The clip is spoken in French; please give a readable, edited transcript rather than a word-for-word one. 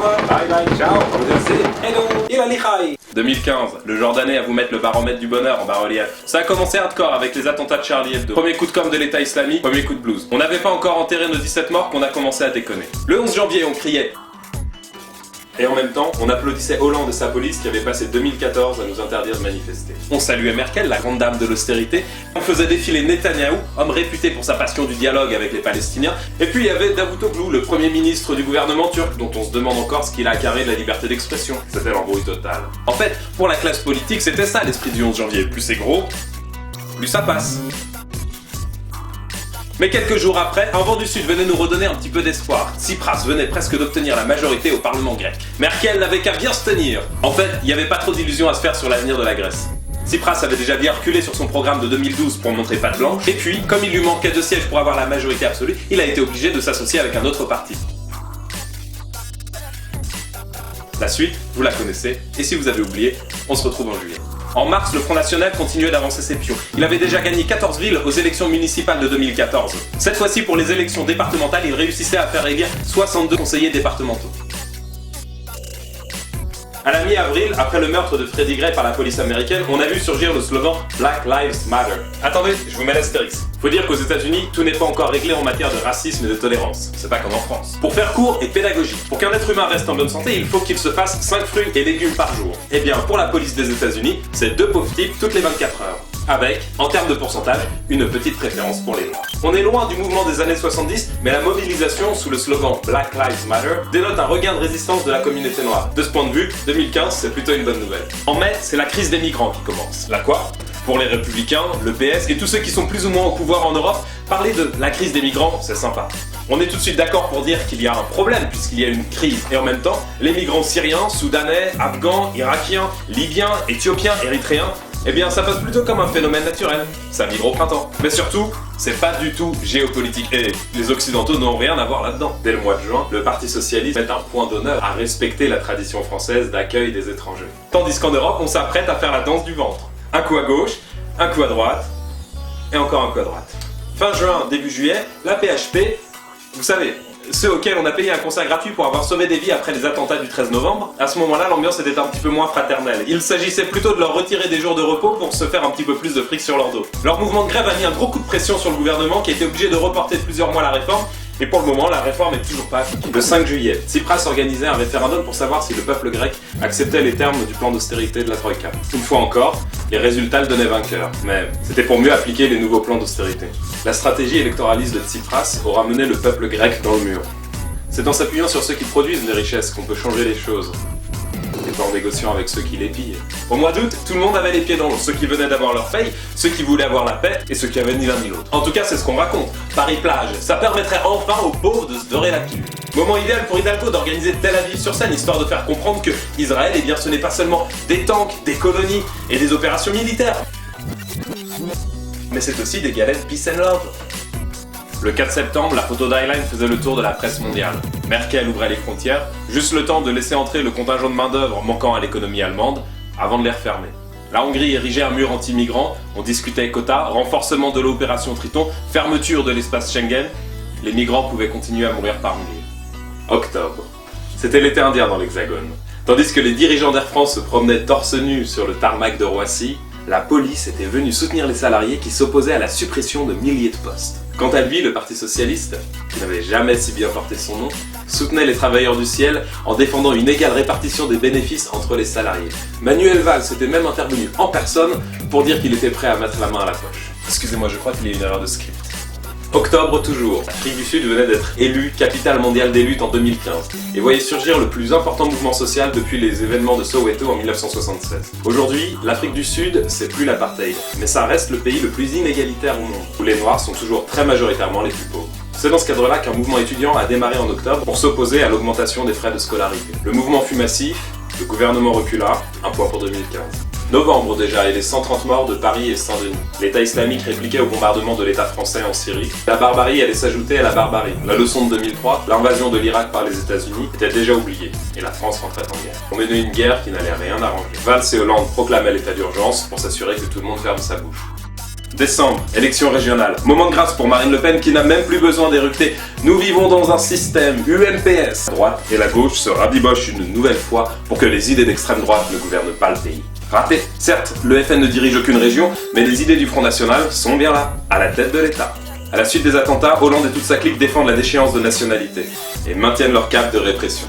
revoir, bye bye, ciao, hello, ilalihai. 2015, le Jordanais à vous mettre le baromètre du bonheur en bas-relief. Ça a commencé hardcore avec les attentats de Charlie Hebdo. Premier coup de com' de l'État islamique, premier coup de blues. On n'avait pas encore enterré nos 17 morts qu'on a commencé à déconner. Le 11 janvier, on criait. Et en même temps, on applaudissait Hollande et sa police qui avait passé 2014 à nous interdire de manifester. On saluait Merkel, la grande dame de l'austérité. On faisait défiler Netanyahou, homme réputé pour sa passion du dialogue avec les Palestiniens. Et puis il y avait Davutoglu, le premier ministre du gouvernement turc, dont on se demande encore ce qu'il a à carrer de la liberté d'expression. C'était l'embrouille totale. En fait, pour la classe politique, c'était ça l'esprit du 11 janvier. Plus c'est gros, plus ça passe. Mais quelques jours après, un vent du Sud venait nous redonner un petit peu d'espoir. Tsipras venait presque d'obtenir la majorité au Parlement grec. Merkel n'avait qu'à bien se tenir. En fait, il n'y avait pas trop d'illusions à se faire sur l'avenir de la Grèce. Tsipras avait déjà bien reculé sur son programme de 2012 pour montrer patte blanche, et puis, comme il lui manquait de sièges pour avoir la majorité absolue, il a été obligé de s'associer avec un autre parti. La suite, vous la connaissez, et si vous avez oublié, on se retrouve en juillet. En mars, le Front National continuait d'avancer ses pions. Il avait déjà gagné 14 villes aux élections municipales de 2014. Cette fois-ci, pour les élections départementales, il réussissait à faire élire 62 conseillers départementaux. À la mi-avril, après le meurtre de Freddie Gray par la police américaine, on a vu surgir le slogan Black Lives Matter. Attendez, je vous mets l'astérix. Faut dire qu'aux États-Unis, tout n'est pas encore réglé en matière de racisme et de tolérance. C'est pas comme en France. Pour faire court et pédagogique, pour qu'un être humain reste en bonne santé, il faut qu'il se fasse 5 fruits et légumes par jour. Eh bien, pour la police des États-Unis, c'est 2 pauvres types toutes les 24 heures. Avec, en termes de pourcentage, une petite préférence pour les Noirs. On est loin du mouvement des années 70, mais la mobilisation sous le slogan Black Lives Matter dénote un regain de résistance de la communauté noire. De ce point de vue, 2015, c'est plutôt une bonne nouvelle. En mai, c'est la crise des migrants qui commence. La quoi ? Pour les Républicains, le PS et tous ceux qui sont plus ou moins au pouvoir en Europe, parler de la crise des migrants, c'est sympa. On est tout de suite d'accord pour dire qu'il y a un problème puisqu'il y a une crise. Et en même temps, les migrants syriens, soudanais, afghans, irakiens, libyens, éthiopiens, érythréens, eh bien ça passe plutôt comme un phénomène naturel. Ça migre au printemps. Mais surtout, c'est pas du tout géopolitique. Et les Occidentaux n'ont rien à voir là-dedans. Dès le mois de juin, le Parti Socialiste met un point d'honneur à respecter la tradition française d'accueil des étrangers. Tandis qu'en Europe, on s'apprête à faire la danse du ventre. Un coup à gauche, un coup à droite, et encore un coup à droite. Fin juin, début juillet, la PHP, vous savez, ceux auxquels on a payé un concert gratuit pour avoir sauvé des vies après les attentats du 13 novembre, à ce moment-là, l'ambiance était un petit peu moins fraternelle. Il s'agissait plutôt de leur retirer des jours de repos pour se faire un petit peu plus de fric sur leur dos. Leur mouvement de grève a mis un gros coup de pression sur le gouvernement qui a été obligé de reporter de plusieurs mois la réforme, et pour le moment, la réforme est toujours pas appliquée. Le 5 juillet, Tsipras organisait un référendum pour savoir si le peuple grec acceptait les termes du plan d'austérité de la Troïka. Une fois encore, les résultats le donnaient vainqueur, mais c'était pour mieux appliquer les nouveaux plans d'austérité. La stratégie électoraliste de Tsipras aura mené le peuple grec dans le mur. C'est en s'appuyant sur ceux qui produisent les richesses qu'on peut changer les choses, et pas en négociant avec ceux qui les pillent. Au mois d'août, tout le monde avait les pieds dans l'eau, ceux qui venaient d'avoir leur paye, ceux qui voulaient avoir la paix, et ceux qui avaient ni l'un ni l'autre. En tout cas, c'est ce qu'on raconte. Paris-Plage, ça permettrait enfin aux pauvres de se dorer la queue. Moment idéal pour Hidalgo d'organiser Tel Aviv sur scène, histoire de faire comprendre que Israël, eh bien, ce n'est pas seulement des tanks, des colonies et des opérations militaires, mais c'est aussi des galettes peace and love. Le 4 septembre, la photo d'Highline faisait le tour de la presse mondiale. Merkel ouvrait les frontières, juste le temps de laisser entrer le contingent de main-d'œuvre manquant à l'économie allemande, avant de les refermer. La Hongrie érigeait un mur anti-migrants, on discutait quotas, renforcement de l'opération Triton, fermeture de l'espace Schengen. Les migrants pouvaient continuer à mourir par milliers. Octobre. C'était l'été indien dans l'Hexagone. Tandis que les dirigeants d'Air France se promenaient torse nu sur le tarmac de Roissy, la police était venue soutenir les salariés qui s'opposaient à la suppression de milliers de postes. Quant à lui, le Parti Socialiste, qui n'avait jamais si bien porté son nom, soutenait les travailleurs du ciel en défendant une égale répartition des bénéfices entre les salariés. Manuel Valls était même intervenu en personne pour dire qu'il était prêt à mettre la main à la poche. Excusez-moi, je crois qu'il y a une erreur de script. Octobre toujours, l'Afrique du Sud venait d'être élue capitale mondiale des luttes en 2015 et voyait surgir le plus important mouvement social depuis les événements de Soweto en 1976. Aujourd'hui, l'Afrique du Sud, c'est plus l'apartheid, mais ça reste le pays le plus inégalitaire au monde, où les Noirs sont toujours très majoritairement les plus pauvres. C'est dans ce cadre-là qu'un mouvement étudiant a démarré en octobre pour s'opposer à l'augmentation des frais de scolarité. Le mouvement fut massif, le gouvernement recula, un point pour 2015. Novembre déjà, et les 130 morts de Paris et Saint-Denis. L'État islamique répliquait au bombardement de l'État français en Syrie. La barbarie allait s'ajouter à la barbarie. La leçon de 2003, l'invasion de l'Irak par les États-Unis, était déjà oubliée, et la France rentrait en guerre. On menait une guerre qui n'allait rien arranger. Valls et Hollande proclamaient l'état d'urgence pour s'assurer que tout le monde ferme sa bouche. Décembre, élection régionale. Moment de grâce pour Marine Le Pen qui n'a même plus besoin d'éructer. Nous vivons dans un système UMPS. La droite et la gauche se rabibochent une nouvelle fois pour que les idées d'extrême droite ne gouvernent pas le pays. Raté. Certes, le FN ne dirige aucune région, mais les idées du Front National sont bien là, à la tête de l'État. À la suite des attentats, Hollande et toute sa clique défendent la déchéance de nationalité et maintiennent leur cap de répression.